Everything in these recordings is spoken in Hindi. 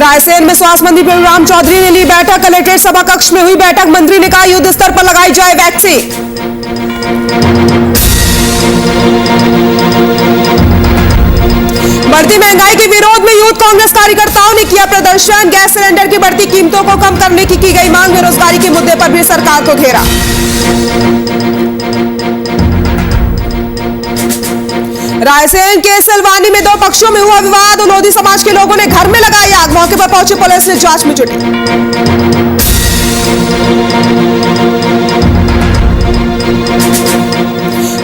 रायसेन में स्वास्थ्य मंत्री प्रभुराम चौधरी ने ली बैठक। कलेक्ट्रेट सभा कक्ष में हुई बैठक। मंत्री ने कहा युद्ध स्तर पर लगाई जाए वैक्सीन। बढ़ती महंगाई के विरोध में यूथ कांग्रेस कार्यकर्ताओं ने किया प्रदर्शन। गैस सिलेंडर की बढ़ती कीमतों को कम करने की गई मांग। बेरोजगारी के मुद्दे पर भी सरकार को घेरा। रायसेन के सिलवानी में दो पक्षों में हुआ विवाद। लोधी समाज के लोगों ने घर में लगाई आग। मौके पर पहुंची पुलिस ने जांच में जुटी।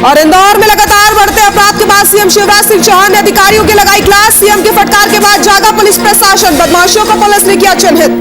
और इंदौर में लगातार बढ़ते अपराध के बाद सीएम शिवराज सिंह चौहान ने अधिकारियों की लगाई क्लास। सीएम की फटकार के बाद जागा पुलिस प्रशासन। बदमाशों को पुलिस ने किया चिन्हित।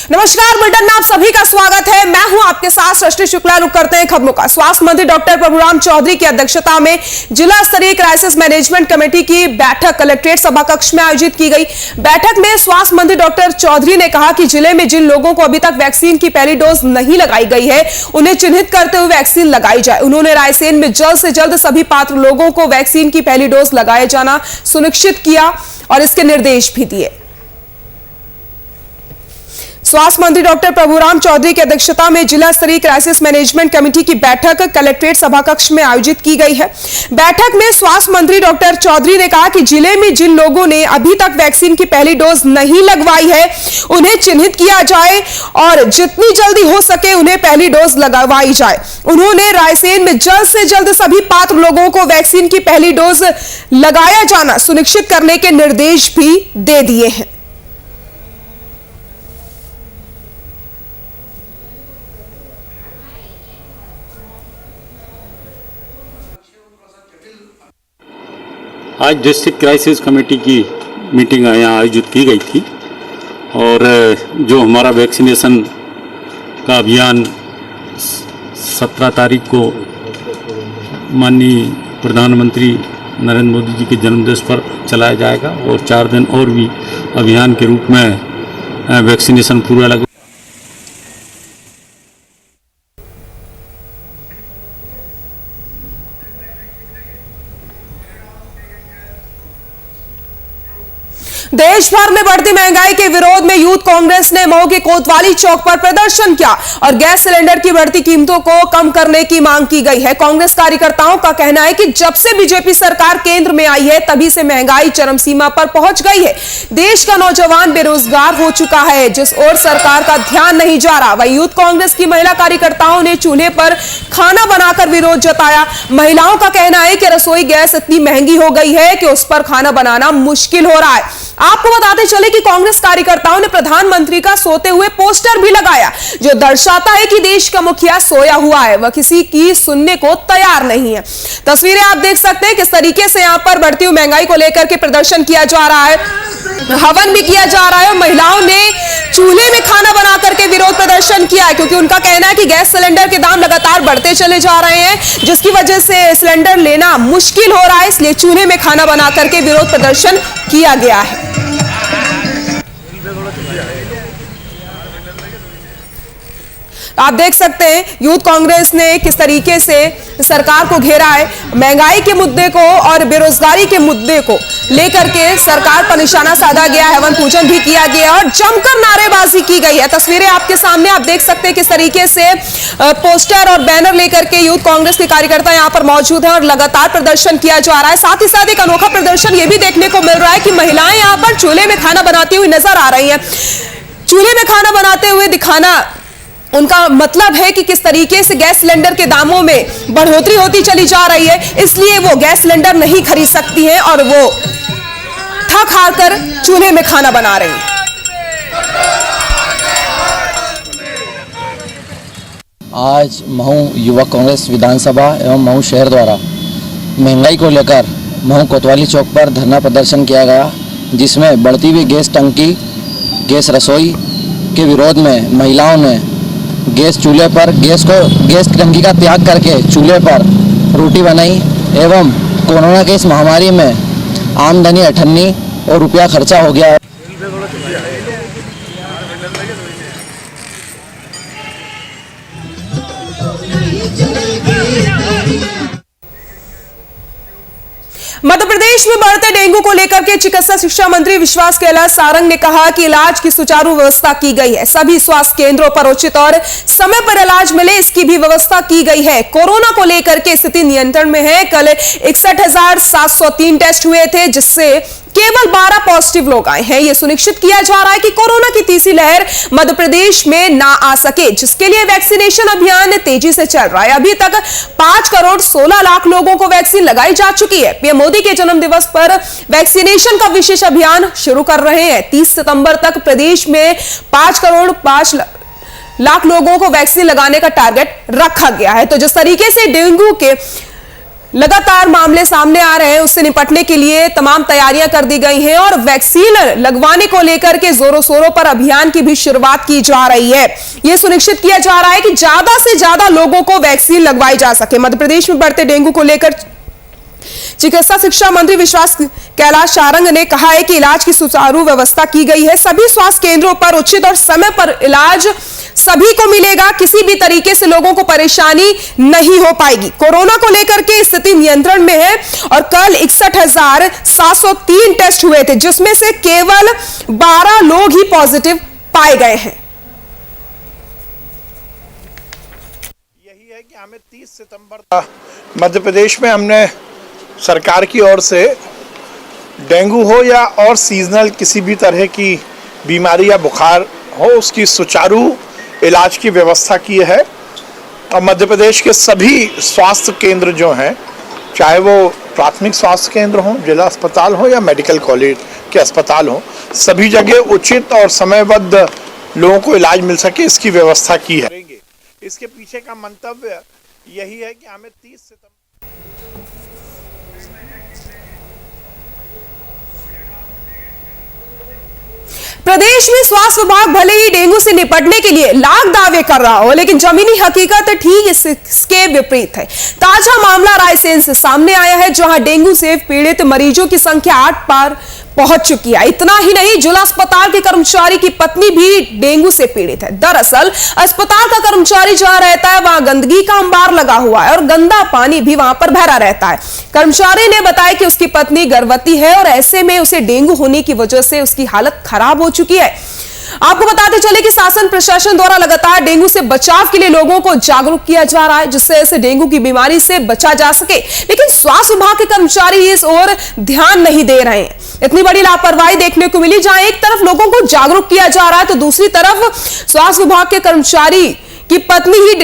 नमस्कार, बुलेटिन में आप सभी का स्वागत है। मैं हूं आपके साथ सृष्टि शुक्ला। रुक करते हैं खबरों का। स्वास्थ्य मंत्री डॉक्टर प्रभुराम चौधरी की अध्यक्षता में जिला स्तरीय क्राइसिस मैनेजमेंट कमेटी की बैठक कलेक्ट्रेट सभा कक्ष में आयोजित की गई। बैठक में स्वास्थ्य मंत्री डॉक्टर चौधरी ने कहा कि जिले में जिन लोगों को अभी तक वैक्सीन की पहली डोज नहीं लगाई गई है उन्हें चिन्हित करते हुए वैक्सीन लगाई जाए। उन्होंने रायसेन में जल्द से जल्द सभी पात्र लोगों को वैक्सीन की पहली डोज लगाया जाना सुनिश्चित किया और इसके निर्देश भी दिए। स्वास्थ्य मंत्री डॉक्टर प्रभुराम चौधरी की अध्यक्षता में जिला स्तरीय क्राइसिस मैनेजमेंट कमेटी की बैठक कलेक्ट्रेट सभा कक्ष में आयोजित की गई है। बैठक में स्वास्थ्य मंत्री डॉक्टर चौधरी ने कहा कि जिले में जिन लोगों ने अभी तक वैक्सीन की पहली डोज नहीं लगवाई है उन्हें चिन्हित किया जाए और जितनी जल्दी हो सके उन्हें पहली डोज लगवाई जाए। उन्होंने रायसेन में जल्द से जल्द सभी पात्र लोगों को वैक्सीन की पहली डोज लगाया जाना सुनिश्चित करने के निर्देश भी दे दिए हैं। आज डिस्ट्रिक्ट क्राइसिस कमेटी की मीटिंग यहाँ आयोजित की गई थी और जो हमारा वैक्सीनेशन का अभियान 17 तारीख को माननीय प्रधानमंत्री नरेंद्र मोदी जी के जन्मदिवस पर चलाया जाएगा और 4 दिन और भी अभियान के रूप में वैक्सीनेशन पूरा लगा। देश भर में बढ़ती महंगाई के विरोध में यूथ कांग्रेस ने मऊ के कोतवाली चौक पर प्रदर्शन किया और गैस सिलेंडर की बढ़ती कीमतों को कम करने की मांग की गई है। कांग्रेस कार्यकर्ताओं का कहना है कि जब से बीजेपी सरकार केंद्र में आई है तभी से महंगाई चरम सीमा पर पहुंच गई है। देश का नौजवान बेरोजगार हो चुका है जिस ओर सरकार का ध्यान नहीं जा रहा। वहीं यूथ कांग्रेस की महिला कार्यकर्ताओं ने चूल्हे पर खाना बनाकर विरोध जताया। महिलाओं का कहना है कि रसोई गैस इतनी महंगी हो गई है कि उस पर खाना बनाना मुश्किल हो रहा है। आपको बताते चले कि कांग्रेस कार्यकर्ताओं ने प्रधानमंत्री का सोते हुए पोस्टर भी लगाया जो दर्शाता है कि देश का मुखिया सोया हुआ है, वह किसी की सुनने को तैयार नहीं है। तस्वीरें आप देख सकते हैं किस तरीके से यहां पर बढ़ती हुई महंगाई को लेकर के प्रदर्शन किया जा रहा है, हवन भी किया जा रहा है। महिलाओं ने चूल्हे में खाना बना करके विरोध प्रदर्शन किया है क्योंकि उनका कहना है कि गैस सिलेंडर के दाम लगातार बढ़ते चले जा रहे हैं जिसकी वजह से सिलेंडर लेना मुश्किल हो रहा है, इसलिए चूल्हे में खाना बना करके विरोध प्रदर्शन किया गया है। आप देख सकते हैं यूथ कांग्रेस ने किस तरीके से सरकार को घेरा है। महंगाई के मुद्दे को और बेरोजगारी के मुद्दे को लेकर के सरकार पर निशाना साधा गया है। हवन पूजन भी किया गया और जमकर नारेबाजी की गई है। तस्वीरें आपके सामने आप देख सकते हैं किस तरीके से पोस्टर और बैनर लेकर के यूथ कांग्रेस के कार्यकर्ता यहां पर मौजूद हैं और लगातार प्रदर्शन किया जा रहा है। साथ ही साथ एक अनोखा प्रदर्शन यह भी देखने को मिल रहा है कि महिलाएं यहां पर चूल्हे में खाना बनाती हुई नजर आ रही हैं। चूल्हे में खाना बनाते हुए दिखाना उनका मतलब है कि किस तरीके से गैस सिलेंडर के दामों में बढ़ोतरी होती चली जा रही है, इसलिए वो गैस सिलेंडर नहीं खरीद सकती हैं और वो थक हार कर चूल्हे में खाना बना रही हैं। आज महू युवा कांग्रेस विधानसभा एवं महू शहर द्वारा महंगाई को लेकर महू कोतवाली चौक पर धरना प्रदर्शन किया गया, जिसमें बढ़ती हुई गैस टंकी गैस रसोई के विरोध में महिलाओं ने गैस चूल्हे पर गैस टंकी का त्याग करके चूल्हे पर रोटी बनाई एवं कोरोना के इस महामारी में आमदनी 98 और रुपया खर्चा हो गया है। प्रदेश में बढ़ते डेंगू को लेकर के चिकित्सा शिक्षा मंत्री विश्वास कैलाश सारंग ने कहा कि इलाज की सुचारू व्यवस्था की गई है। सभी स्वास्थ्य केंद्रों पर उचित और समय पर इलाज मिले, इसकी भी व्यवस्था की गई है। कोरोना को लेकर के स्थिति नियंत्रण में है। कल 61,703 टेस्ट हुए थे, जिससे केवल 12 पॉजिटिव लोग आए हैं। यह सुनिश्चित किया जा रहा है कि कोरोना की तीसरी लहर मध्य प्रदेश में ना आ सके, जिसके लिए वैक्सीनेशन अभियान तेजी से चल रहा है। अभी तक 5 करोड़ 16 लाख लोगों को वैक्सीन लगाई जा चुकी है। पीएम मोदी के जन्मदिवस पर वैक्सीनेशन का विशेष अभियान शुरू कर रहे हैं। 30 सितंबर तक प्रदेश में 5 करोड़ 5 लाख लोगों को वैक्सीन लगाने का टारगेट रखा गया है। तो जिस तरीके से डेंगू के लगातार मामले सामने आ रहे हैं, उससे निपटने के लिए तमाम तैयारियां कर दी गई हैं और वैक्सीन लगवाने को लेकर के जोरों शोरों पर अभियान की भी शुरुआत की जा रही है। यह सुनिश्चित किया जा रहा है कि ज्यादा से ज्यादा लोगों को वैक्सीन लगवाई जा सके। मध्य प्रदेश में बढ़ते डेंगू को लेकर चिकित्सा शिक्षा मंत्री विश्वास कैलाश सारंग ने कहा है कि इलाज की सुचारू व्यवस्था की गई है। सभी स्वास्थ्य केंद्रों पर उचित और समय पर इलाज सभी को मिलेगा। किसी भी तरीके से लोगों को परेशानी नहीं हो पाएगी। कोरोना को लेकर के स्थिति नियंत्रण में है और कल 61,703 टेस्ट हुए थे, जिसमें से केवल 12 लोग ही पॉजिटिव पाए गए हैं। यही है कि हमें 30 सितंबर मध्य प्रदेश में हमने सरकार की ओर से डेंगू हो या और सीजनल किसी भी तरह की बीमारी या बुखार हो, उसकी सुचारू इलाज की व्यवस्था की है। और मध्य प्रदेश के सभी स्वास्थ्य केंद्र जो हैं, चाहे वो प्राथमिक स्वास्थ्य केंद्र हों, जिला अस्पताल हो या मेडिकल कॉलेज के अस्पताल हों, सभी जगह उचित और समयबद्ध लोगों को इलाज मिल सके, इसकी व्यवस्था की है। इसके पीछे का मंतव्य यही है कि हमें 30 सितंबर प्रदेश में स्वास्थ्य विभाग भले ही डेंगू से निपटने के लिए लाख दावे कर रहा हो, लेकिन जमीनी हकीकत ठीक इसके विपरीत है। ताजा मामला रायसेन से सामने आया है, जहां डेंगू से पीड़ित मरीजों की संख्या 8 पार पहुंच चुकी है। इतना ही नहीं, जिला अस्पताल के कर्मचारी की पत्नी भी डेंगू से पीड़ित है। दरअसल अस्पताल का कर्मचारी जहां रहता है, वहां गंदगी का अंबार लगा हुआ है और गंदा पानी भी वहां पर भरा रहता है। कर्मचारी ने बताया कि उसकी पत्नी गर्भवती है और ऐसे में उसे डेंगू होने की वजह से उसकी हालत खराब हो चुकी है। आपको बताते चले कि शासन प्रशासन द्वारा लगातार डेंगू से बचाव के लिए लोगों को जागरूक किया जा रहा है, जिससे इस डेंगू की बीमारी से बचा जा सके। लेकिन स्वास्थ्य विभाग के कर्मचारी इस ओर ध्यान नहीं दे रहे हैं। इतनी बड़ी लापरवाही देखने को मिली, जहां एक तरफ लोगों को जागरूक किया जा रहा है, तो दूसरी तरफ स्वास्थ्य विभाग के कर्मचारी की पत्नी ही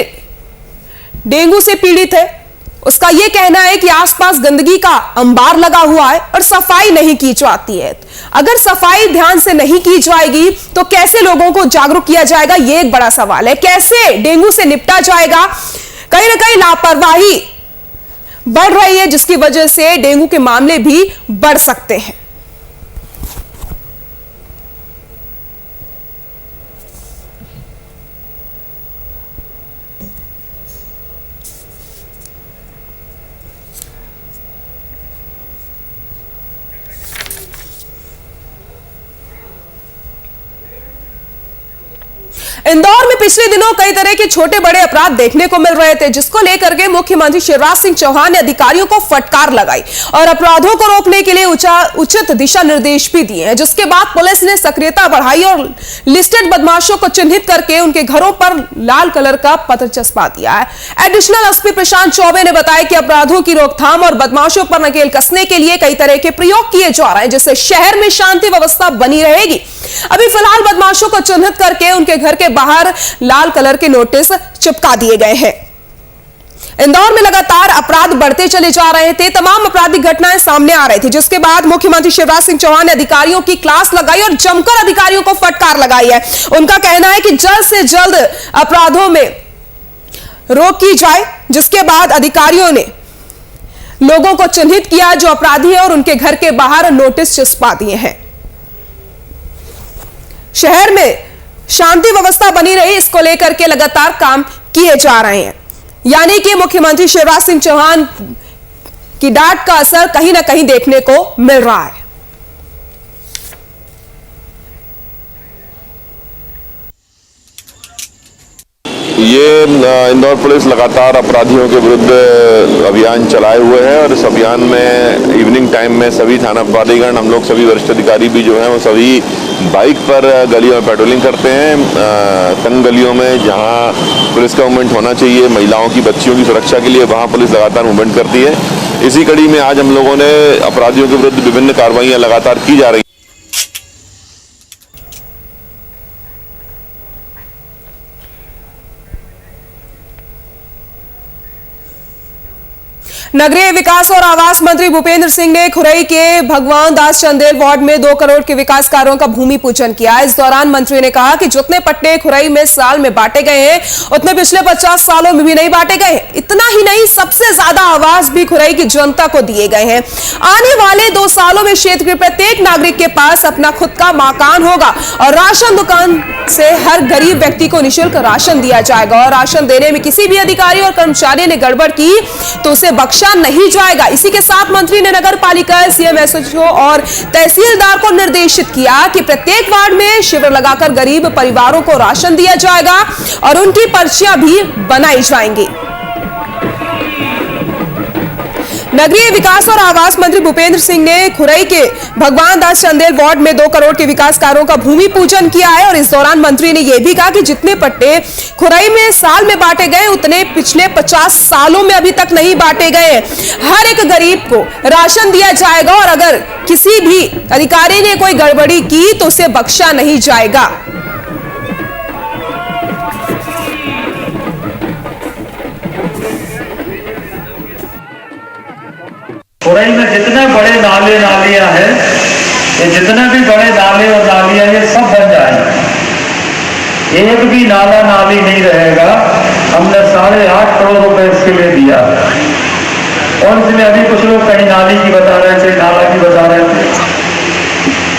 डेंगू से पीड़ित है। उसका यह कहना है कि आसपास गंदगी का अंबार लगा हुआ है और सफाई नहीं की जाती है। अगर सफाई ध्यान से नहीं की जाएगी तो कैसे लोगों को जागरूक किया जाएगा, यह एक बड़ा सवाल है। कैसे डेंगू से निपटा जाएगा? कहीं ना कहीं लापरवाही बढ़ रही है, जिसकी वजह से डेंगू के मामले भी बढ़ सकते हैं। इंदौर में पिछले दिनों कई तरह के छोटे बड़े अपराध देखने को मिल रहे थे, जिसको लेकर के मुख्यमंत्री शिवराज सिंह चौहान ने अधिकारियों को फटकार लगाई और अपराधों को रोकने के लिए उचित दिशा निर्देश भी दिए हैं। जिसके बाद पुलिस ने सक्रियता बढ़ाई और लिस्टेड बदमाशों को चिन्हित करके उनके घरों पर लाल कलर का पत्र चस्पा दिया है। एडिशनल एसपी प्रशांत चौबे ने बताया कि अपराधों की रोकथाम और बदमाशों पर नकेल कसने के लिए कई तरह के प्रयोग किए जा रहे हैं, जिससे शहर में शांति व्यवस्था बनी रहेगी। अभी फिलहाल बदमाशों को चिन्हित करके उनके घर के बाहर लाल कलर के नोटिस चिपका दिए गए हैं। इंदौर में लगातार अपराध बढ़ते चले जा रहे थे, तमाम आपराधिक घटनाएं सामने आ रही थी, जिसके बाद मुख्यमंत्री शिवराज सिंह चौहान ने अधिकारियों की क्लास लगाई और जमकर अधिकारियों को फटकार लगाई है। उनका कहना है कि जल्द से जल्द अपराधों में रोक की जाए, जिसके बाद अधिकारियों ने लोगों को चिन्हित किया जो अपराधी है और उनके घर के बाहर नोटिस चिपका दिए हैं। शहर में शांति व्यवस्था बनी रही, इसको लेकर के लगातार काम किए जा रहे हैं। यानी कि मुख्यमंत्री शिवराज सिंह चौहान की डांट का असर कहीं ना कहीं देखने को मिल रहा है। ये इंदौर पुलिस लगातार अपराधियों के विरुद्ध अभियान चलाए हुए है और इस अभियान में इवनिंग टाइम में सभी थाना पदाधिकारी, हम लोग सभी वरिष्ठ अधिकारी भी जो हैं वो सभी बाइक पर गलियों में पेट्रोलिंग करते हैं। तंग गलियों में जहां पुलिस का मूवमेंट होना चाहिए, महिलाओं की, बच्चियों की सुरक्षा के लिए, वहां पुलिस लगातार मूवमेंट करती है। इसी कड़ी में आज हम लोगों ने अपराधियों के विरुद्ध विभिन्न कार्रवाइयां लगातार की जा रही। नगरीय विकास और आवास मंत्री भूपेंद्र सिंह ने खुरई के भगवान दास चंदेल वार्ड में 2 करोड़ के विकास कार्यों का भूमि पूजन किया। इस दौरान मंत्री ने कहा कि जितने पट्टे खुरई में साल में बांटे गए हैं उतने पिछले 50 सालों में भी नहीं बांटे गए। इतना ही नहीं, सबसे ज्यादा आवास भी खुरई की जनता को दिए गए हैं। आने वाले 2 सालों में क्षेत्र के प्रत्येक नागरिक के पास अपना खुद का मकान होगा और राशन दुकान से हर गरीब व्यक्ति को निःशुल्क राशन दिया जाएगा और राशन देने में किसी भी अधिकारी और कर्मचारी ने गड़बड़ की तो उसे बख्शा नहीं जाएगा। इसी के साथ मंत्री ने नगर पालिका, सीएम, एसएचओ और तहसीलदार को निर्देशित किया कि प्रत्येक वार्ड में शिविर लगाकर गरीब परिवारों को राशन दिया जाएगा और उनकी पर्चियां भी बनाई जाएंगी। नगरीय विकास और आवास मंत्री भूपेंद्र सिंह ने खुरई के भगवान दास चंदेल वार्ड में 2 करोड़ के विकास कार्यों का भूमि पूजन किया है और इस दौरान मंत्री ने यह भी कहा कि जितने पट्टे खुरई में साल में बांटे गए उतने पिछले 50 सालों में अभी तक नहीं बांटे गए। हर एक गरीब को राशन दिया जाएगा और अगर किसी भी अधिकारी ने कोई गड़बड़ी की तो उसे बख्शा नहीं जाएगा। खुरई में जितने बड़े नाले नालियां हैं, ये जितने भी बड़े नाले और नालियां ये सब बन जाएंगे। एक भी नाला नाली नहीं रहेगा। हमने 8.5 करोड़ रुपए इसके लिए दिया और इसमें अभी कुछ लोग कहीं नाली की बता रहे थे, नाला की बता रहे थे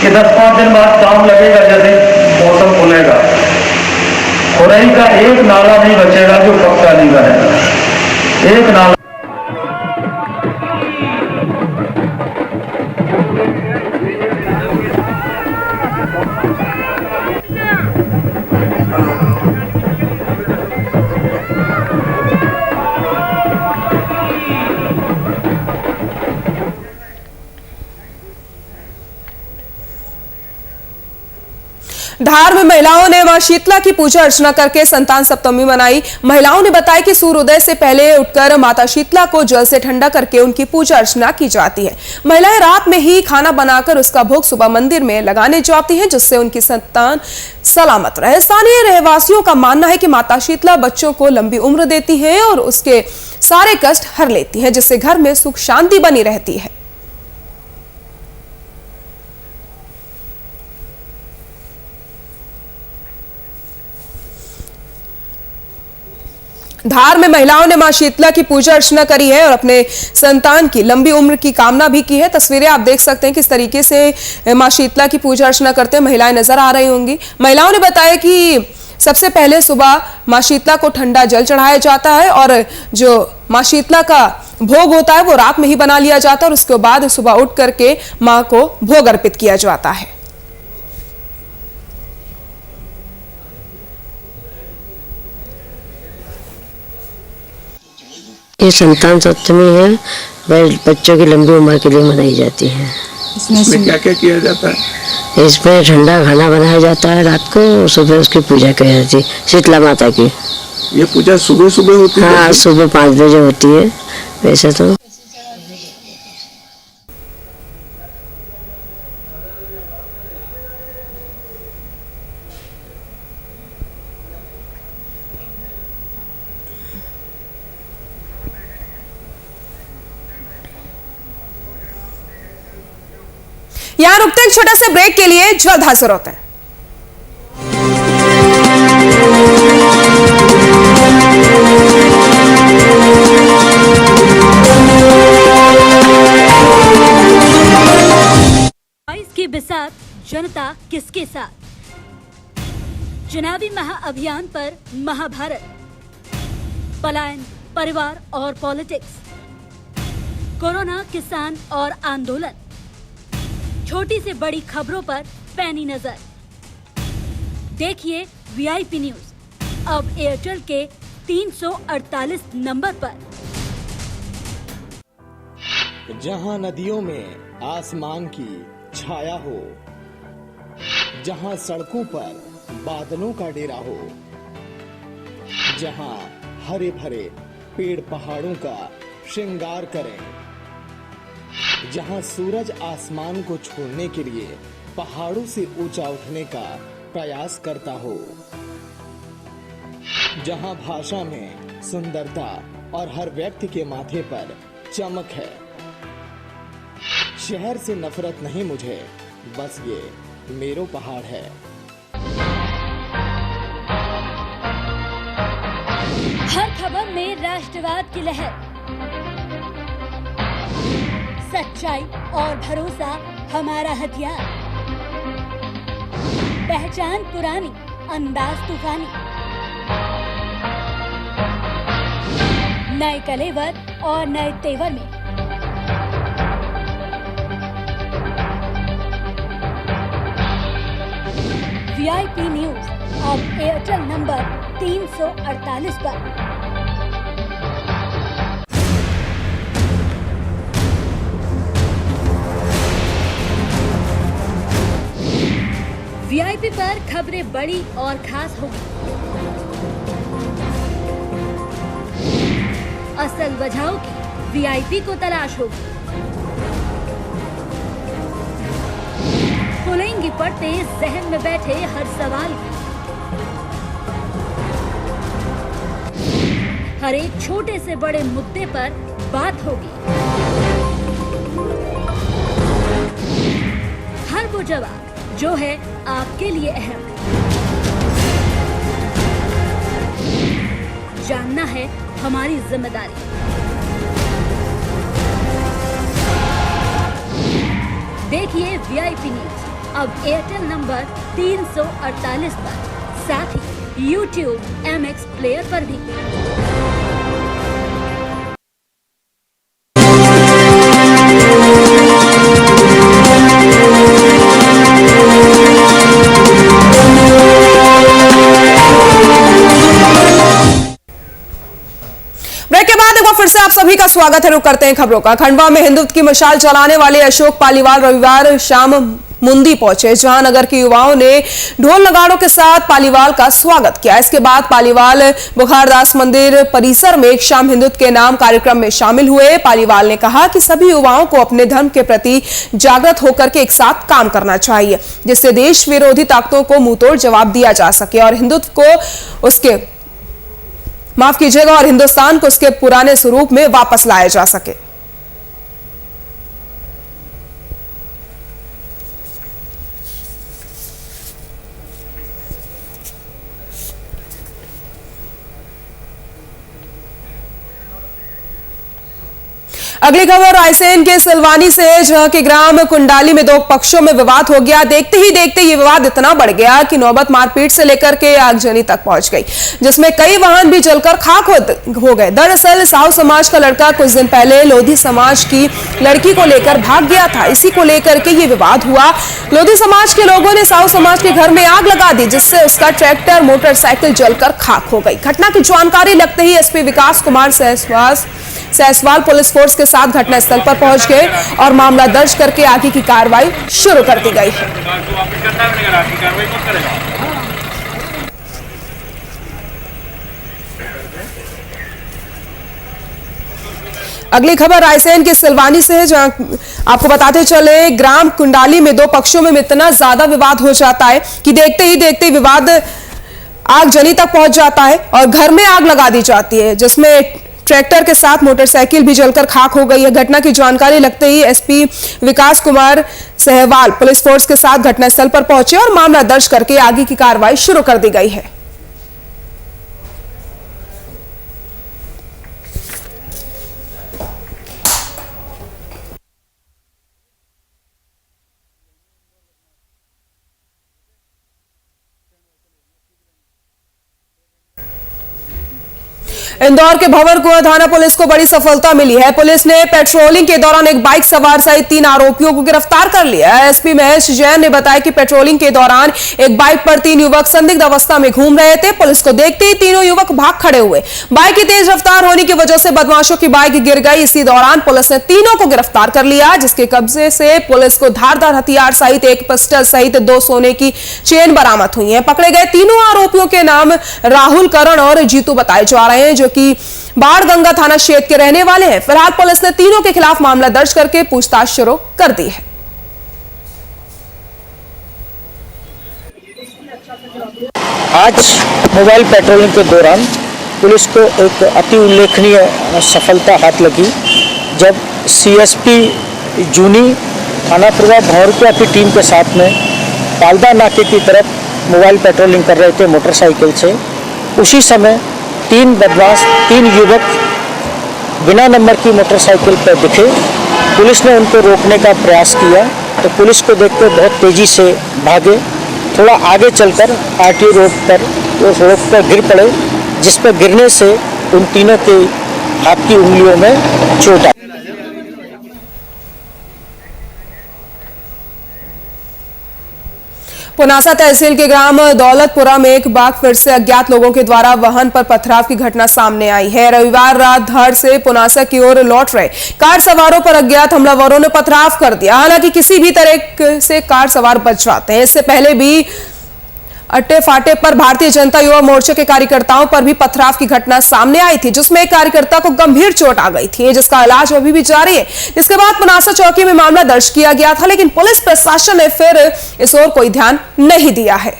कि 10-5 दिन बाद काम लगेगा जैसे मौसम खुलेगा। खुरई का एक नाला नहीं बचेगा जो पक्का नहीं बनेगा। एक नाला धार में महिलाओं ने मां शीतला की पूजा अर्चना करके संतान सप्तमी मनाई। महिलाओं ने बताया कि सूर्योदय से पहले उठकर माता शीतला को जल से ठंडा करके उनकी पूजा अर्चना की जाती है। महिलाएं रात में ही खाना बनाकर उसका भोग सुबह मंदिर में लगाने जाती हैं जिससे उनकी संतान सलामत रहे। स्थानीय रहवासियों का मानना है कि माता शीतला बच्चों को लंबी उम्र देती है और उसके सारे कष्ट हर लेती है जिससे घर में सुख शांति बनी रहती है। धार में महिलाओं ने मां शीतला की पूजा अर्चना करी है और अपने संतान की लंबी उम्र की कामना भी की है। तस्वीरें आप देख सकते हैं किस तरीके से मां शीतला की पूजा अर्चना करते महिलाएं नजर आ रही होंगी। महिलाओं ने बताया कि सबसे पहले सुबह मां शीतला को ठंडा जल चढ़ाया जाता है और जो मां शीतला का भोग होता है वो रात में ही बना लिया जाता है और उसके बाद सुबह उठ करके मां को भोग अर्पित किया जाता है। ये संतान सप्तमी है, बच्चों की लंबी उम्र के लिए मनाई जाती है। इसमें क्या क्या किया जाता है? इसमें ठंडा खाना बनाया जाता है रात को, सुबह उसकी पूजा की जाती है शीतला माता की। ये पूजा सुबह सुबह होती है? हाँ, सुबह 5 बजे होती है वैसे तो। यहां रुकते हैं एक छोटे से ब्रेक के लिए, जल्द हाजिर होते हैं। के बिसात जनता किसके साथ, चुनावी महाअभियान पर महाभारत, पलायन, परिवार और पॉलिटिक्स, कोरोना, किसान और आंदोलन, छोटी से बड़ी खबरों पर पैनी नजर। देखिए वीआईपी न्यूज। अब एयरटेल के 348 नंबर पर। जहां नदियों में आसमान की छाया हो, जहां सड़कों पर बादलों का डेरा हो, जहां हरे भरे पेड़ पहाड़ों का श्रृंगार करें, जहां सूरज आसमान को छोड़ने के लिए पहाड़ों से ऊंचा उठने का प्रयास करता हो, जहां भाषा में सुंदरता और हर व्यक्ति के माथे पर चमक है। शहर से नफरत नहीं मुझे, बस ये मेरो पहाड़ है। हर खबर में राष्ट्रवाद की लहर, सच्चाई और भरोसा हमारा हथियार। पहचान पुरानी, अंदाज तूफानी, नए कलेवर और नए तेवर में। वीआईपी न्यूज अब एयरटेल नंबर 348 पर। वीआईपी पर खबरें बड़ी और खास होगी। असल वजहों की वीआईपी को तलाश होगी। खुलेंगी पड़ते जहन में बैठे हर सवाल की। हर एक छोटे से बड़े मुद्दे पर बात होगी। हर वो जवाब जो है आपके लिए अहम। जानना है हमारी जिम्मेदारी। देखिए वीआईपी न्यूज अब एयरटेल नंबर 348 पर, साथ ही YouTube MX प्लेयर पर भी। ब्रेक के बाद एक बार फिर से आप सभी का स्वागत है। रुक करते हैं खबरों का। खंडवा में हिंदुत्व की मशाल चलाने वाले अशोक पालीवाल रविवार शाम मुंदी पहुंचे, जहां नगर के युवाओं ने ढोल नगाड़ों के साथ पालीवाल का स्वागत किया। इसके बाद पालीवाल बुखारदास मंदिर परिसर में एक शाम हिंदुत्व के नाम कार्यक्रम में शामिल हुए। पालीवाल ने कहा कि सभी युवाओं को अपने धर्म के प्रति जागृत होकर के एक साथ काम करना चाहिए, जिससे देश विरोधी ताकतों को मुंहतोड़ जवाब दिया जा सके और हिंदुत्व को उसके माफ कीजिएगा और हिंदुस्तान को उसके पुराने स्वरूप में वापस लाया जा सके। अगली खबर रायसेन के सिलवानी से है, जहां के ग्राम कुंडाली में दो पक्षों में विवाद हो गया। देखते ही देखते ये विवाद इतना बढ़ गया कि नौबत मारपीट से लेकर के आगजनी तक पहुंच गई, जिसमें कई वाहन भी जलकर खाक हो गए। दरअसल साहू समाज का लड़का कुछ दिन पहले लोधी समाज की लड़की को लेकर भाग गया था। इसी को लेकर के ये विवाद हुआ। लोधी समाज के लोगों ने साहू समाज के घर में आग लगा दी, जिससे उसका ट्रैक्टर मोटरसाइकिल जलकर खाक हो गई। घटना की जानकारी लगते ही एसपी विकास कुमार सैसवाल पुलिस फोर्स के साथ घटनास्थल पर पहुंच गए और मामला दर्ज करके आगे की कार्रवाई शुरू कर दी गई है। अगली खबर रायसेन के सिलवानी से है, जहां आपको बताते चले ग्राम कुंडाली में दो पक्षों में इतना ज्यादा विवाद हो जाता है कि देखते ही देखते विवाद आगजनी तक पहुंच जाता है और घर में आग लगा दी जाती है, जिसमें ट्रैक्टर के साथ मोटरसाइकिल भी जलकर खाक हो गई है। घटना की जानकारी लगते ही एसपी विकास कुमार सहवाल पुलिस फोर्स के साथ घटनास्थल पर पहुंचे और मामला दर्ज करके आगे की कार्रवाई शुरू कर दी गई है। इंदौर के भंवरकुआं थाना पुलिस को बड़ी सफलता मिली है। पुलिस ने पेट्रोलिंग के दौरान एक बाइक सवार सहित 3 आरोपियों को गिरफ्तार कर लिया है। एसपी महेश जैन ने बताया कि पेट्रोलिंग के दौरान एक बाइक पर 3 युवक संदिग्ध अवस्था में घूम रहे थे। पुलिस को देखते ही तीनों युवक भाग खड़े हुए। बाइक की तेज रफ्तार होने की वजह से बदमाशों की बाइक गिर गई। इसी दौरान पुलिस ने तीनों को गिरफ्तार कर लिया, जिसके कब्जे से पुलिस को धारदार हथियार सहित एक पिस्टल सहित 2 सोने की चेन बरामद हुई है। पकड़े गए तीनों आरोपियों के नाम राहुल, करण और जीतू बताए जा रहे हैं, जो कि बाणगंगा थाना क्षेत्र के रहने वाले हैं। फिलहाल पुलिस ने तीनों के खिलाफ मामला दर्ज करके पूछताछ शुरू कर दी है। आज मोबाइल पेट्रोलिंग के दौरान पुलिस को एक अति उल्लेखनीय सफलता हाथ लगी, जब सीएसपी जूनी थाना प्रभाव भंवरकुआं की टीम के साथ में पालदा नाके की तरफ मोबाइल पेट्रोलिंग कर रहे थे मोटरसाइकिल से। उसी समय 3 बदमाश, 3 युवक बिना नंबर की मोटरसाइकिल पर दिखे। पुलिस ने उनको रोकने का प्रयास किया तो पुलिस को देखते बहुत तेजी से भागे। थोड़ा आगे चलकर आरटीओ रोड पर वो सड़क पर गिर पड़े, जिस पर गिरने से उन तीनों के हाथ की उंगलियों में चोट आई। पुनासा तहसील के ग्राम दौलतपुरा में एक बार फिर से अज्ञात लोगों के द्वारा वाहन पर पथराव की घटना सामने आई है। रविवार रात धार से पुनासा की ओर लौट रहे कार सवारों पर अज्ञात हमलावरों ने पथराव कर दिया। हालांकि किसी भी तरह से कार सवार बच जाते हैं। इससे पहले भी अट्टे फाटे पर भारतीय जनता युवा मोर्चा के कार्यकर्ताओं पर भी पथराव की घटना सामने आई थी, जिसमें एक कार्यकर्ता को गंभीर चोट आ गई थी, जिसका इलाज अभी भी जारी है। जिसके बाद पुनासा चौकी में मामला दर्ज किया गया था, लेकिन पुलिस प्रशासन ने फिर इस ओर कोई ध्यान नहीं दिया है।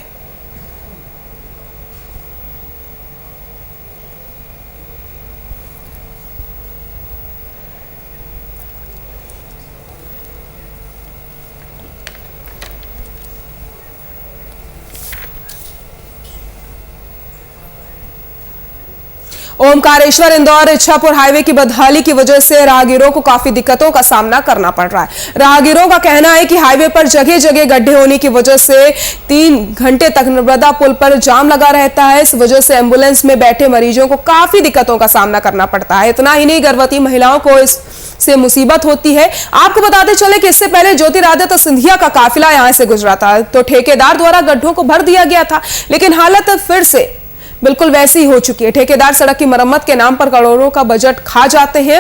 ओमकारेश्वर इंदौर इच्छापुर हाईवे की बदहाली की वजह से राहगीरों को काफी दिक्कतों का सामना करना पड़ रहा है। राहगीरों का कहना है कि हाईवे पर जगह जगह गड्ढे होने की वजह से 3 घंटे तक नर्मदा पुल पर जाम लगा रहता है। इस वजह से एम्बुलेंस में बैठे मरीजों को काफी दिक्कतों का सामना करना पड़ता है। इतना ही नहीं, गर्भवती महिलाओं को इससे मुसीबत होती है। आपको बताते चले कि इससे पहले ज्योतिरादित्य सिंधिया का काफिला यहां से गुजरा था, तो ठेकेदार द्वारा गड्ढों को भर दिया गया था, लेकिन हालत फिर से बिल्कुल वैसी ही हो चुकी है। ठेकेदार सड़क की मरम्मत के नाम पर करोड़ों का बजट खा जाते हैं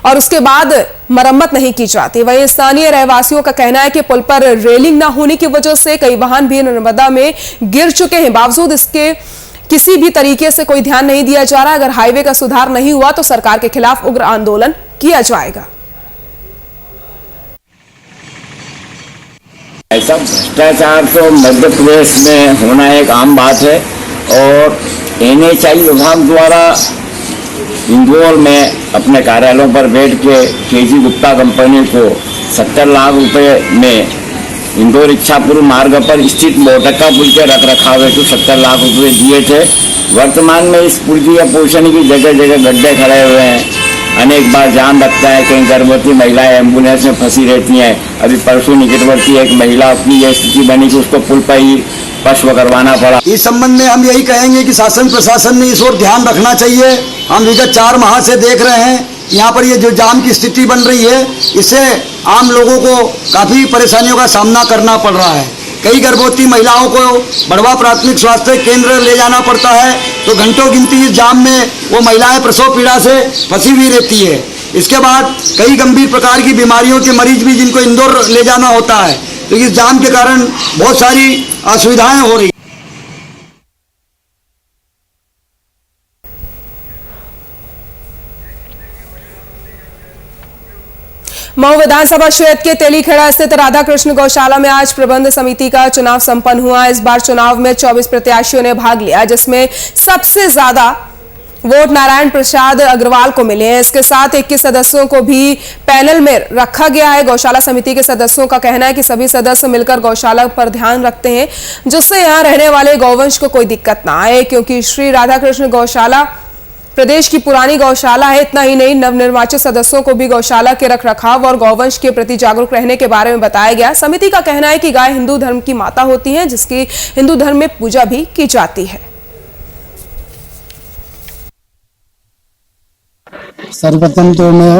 और उसके बाद मरम्मत नहीं की जाती। वहीं स्थानीय रहवासियों का कहना है कि पुल पर रेलिंग ना होने की वजह से कई वाहन भी नर्मदा में गिर चुके हैं। बावजूद इसके किसी भी तरीके से कोई ध्यान नहीं दिया जा रहा। अगर हाईवे का सुधार नहीं हुआ तो सरकार के खिलाफ उग्र आंदोलन किया जाएगा। ऐसा भ्रष्टाचार तो मध्य प्रदेश में होना एक आम बात है और NHI विभाग द्वारा इंदौर में अपने कार्यालयों पर बैठ के KG गुप्ता कंपनी को 70 लाख रुपए में इंदौर इच्छापुर मार्ग पर स्थित मोटक्का पुल के रखरखाव हेतु 70 लाख रुपए दिए थे। वर्तमान में इस पुल की पोषण की जगह जगह गड्ढे खड़े हुए हैं। अनेक बार जाम लगता है, कहीं गर्भवती महिलाएं एम्बुलेंस में फंसी रहती हैं। अभी परसों निकटवर्ती एक महिला की यह स्थिति बनी कि उसको पुल पर ही पश्व करवाना पड़ा। इस संबंध में हम यही कहेंगे कि शासन प्रशासन ने इस ओर ध्यान रखना चाहिए। हम विगत 4 माह से देख रहे हैं यहाँ पर ये जो जाम की स्थिति बन रही है, इससे आम लोगों को काफ़ी परेशानियों का सामना करना पड़ रहा है। कई गर्भवती महिलाओं को बड़वा प्राथमिक स्वास्थ्य केंद्र ले जाना पड़ता है, तो घंटों गिनती इस जाम में वो महिलाएं प्रसव पीड़ा से फंसी हुई रहती है। इसके बाद कई गंभीर प्रकार की बीमारियों के मरीज भी जिनको इंदौर ले जाना होता है, तो इस जाम के कारण बहुत सारी असुविधाएं हो रही। मऊ विधानसभा क्षेत्र के तेलीखेड़ा स्थित राधा कृष्ण गौशाला में आज प्रबंध समिति का चुनाव संपन्न हुआ। इस बार चुनाव में 24 प्रत्याशियों ने भाग लिया, जिसमें सबसे ज्यादा वोट नारायण प्रसाद अग्रवाल को मिले हैं। इसके साथ 21 सदस्यों को भी पैनल में रखा गया है। गौशाला समिति के सदस्यों का कहना है कि सभी सदस्य मिलकर गौशाला पर ध्यान रखते हैं, जिससे यहां रहने वाले गौवंश को कोई दिक्कत ना आए, क्योंकि श्री राधाकृष्ण गौशाला प्रदेश की पुरानी गौशाला है। इतना ही नहीं, नवनिर्वाचित सदस्यों को भी गौशाला के रखरखाव और गौवंश के प्रति जागरूक रहने के बारे में बताया गया। समिति का कहना है कि गाय हिंदू धर्म की माता होती है, जिसकी हिंदू धर्म में पूजा भी की जाती है। सर्वप्रथम तो मैं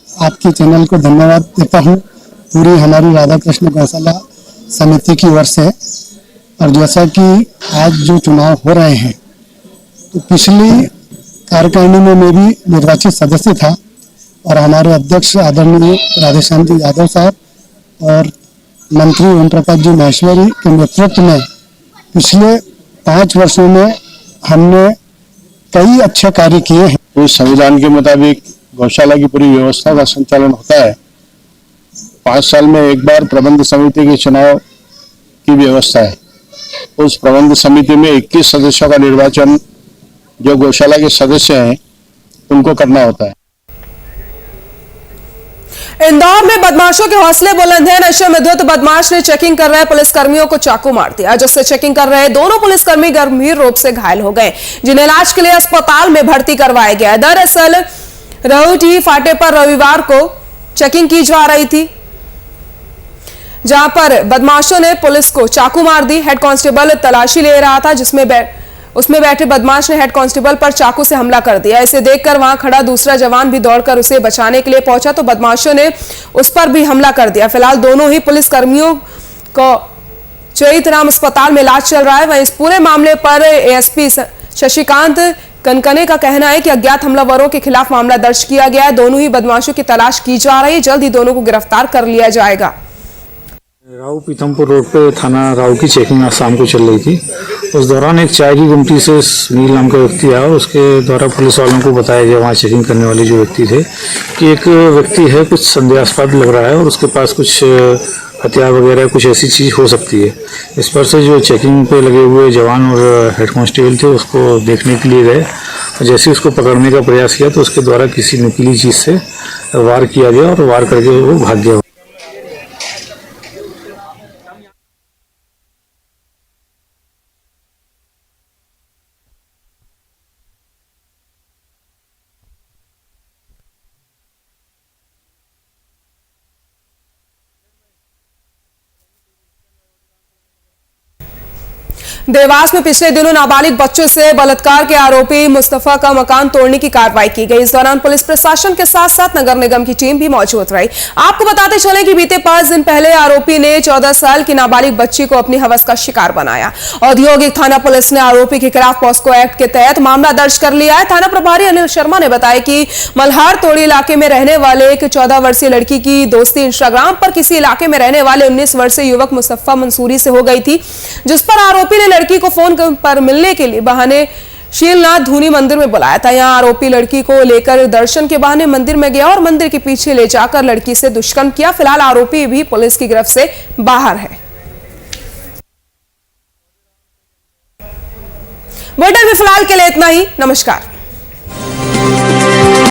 आपके चैनल को धन्यवाद देता हूँ, पूरी हमारी राधा कृष्ण गौशाला समिति की ओर से। और जैसा कि आज जो चुनाव हो रहे हैं, तो पिछली कार्यकारिणी में मैं भी निर्वाचित सदस्य था और हमारे अध्यक्ष आदरणीय राधेश्याम जी यादव साहब और मंत्री ओम प्रकाश जी माहेश्वरी के नेतृत्व में पिछले 5 वर्षों में हमने कई अच्छे कार्य किए हैं। तो संविधान के मुताबिक गौशाला की पूरी व्यवस्था का संचालन होता है। 5 साल में एक बार प्रबंध समिति के चुनाव की व्यवस्था है। उस प्रबंध समिति में 21 सदस्यों का निर्वाचन जो गौशाला के सदस्य हैं उनको करना होता है। इंदौर में बदमाशों के हौसले बुलंद हैं। नशे में धुत बदमाश ने चेकिंग कर रहे पुलिसकर्मियों को चाकू मार दिया, जिससे चेकिंग कर रहे दोनों पुलिसकर्मी गंभीर रूप से घायल हो गए, जिन्हें इलाज के लिए अस्पताल में भर्ती करवाया गया। दरअसल रहुटी फाटे पर रविवार को चेकिंग की जा रही थी, जहां पर बदमाशों ने पुलिस को चाकू मार दी। हेड कांस्टेबल तलाशी ले रहा था, उसमें बैठे बदमाश ने हेड कांस्टेबल पर चाकू से हमला कर दिया। इसे देखकर वहां खड़ा दूसरा जवान भी दौड़कर उसे बचाने के लिए पहुंचा, तो बदमाशों ने उस पर भी हमला कर दिया। फिलहाल दोनों ही पुलिसकर्मियों को चैतराम अस्पताल में इलाज चल रहा है। वहीं इस पूरे मामले पर एएसपी शशिकांत कनकने का कहना है कि अज्ञात हमलावरों के खिलाफ मामला दर्ज किया गया है। दोनों ही बदमाशों की तलाश की जा रही है, जल्द ही दोनों को गिरफ्तार कर लिया जाएगा। राव पीतमपुर रोड पे थाना राव की चेकिंग आज शाम को चल रही थी। उस दौरान एक चाय की गुमटी से सुनील नाम का व्यक्ति आया और उसके द्वारा पुलिस वालों को बताया गया, वहाँ चेकिंग करने वाले जो व्यक्ति थे, कि एक व्यक्ति है कुछ संदेहास्पद लग रहा है और उसके पास कुछ हथियार वगैरह कुछ ऐसी चीज़ हो सकती है। इस पर से जो चेकिंग पे लगे हुए जवान और हेड कांस्टेबल थे उसको देखने के लिए गए और जैसे उसको पकड़ने का प्रयास किया तो उसके द्वारा किसी नुकीली चीज़ से वार किया गया और वार करके वो भाग गया। देवास में पिछले दिनों नाबालिग बच्चों से बलात्कार के आरोपी मुस्तफा का मकान तोड़ने की कार्रवाई की गई। इस दौरान पुलिस प्रशासन के साथ साथ नगर निगम की टीम भी मौजूद रही। आपको बताते चले कि बीते 5 दिन पहले आरोपी ने 14 साल की नाबालिग बच्ची को अपनी हवस का शिकार बनाया। औद्योगिक थाना पुलिस ने आरोपी के खिलाफ पॉस्को एक्ट के तहत मामला दर्ज कर लिया है। थाना प्रभारी अनिल शर्मा ने बताया कि मल्हार तोड़ी इलाके में रहने वाले एक 14 वर्षीय लड़की की दोस्ती इंस्टाग्राम पर किसी इलाके में रहने वाले 19 वर्षीय युवक मुस्तफा मंसूरी से हो गई थी, जिस पर आरोपी ने लड़की को फोन पर मिलने के लिए बहाने शीलनाथ धूनी मंदिर में बुलाया था। यहां आरोपी लड़की को लेकर दर्शन के बहाने मंदिर में गया और मंदिर के पीछे ले जाकर लड़की से दुष्कर्म किया। फिलहाल आरोपी भी पुलिस की गिरफ्त से बाहर है। बुलेटिन में फिलहाल के लिए इतना ही। नमस्कार।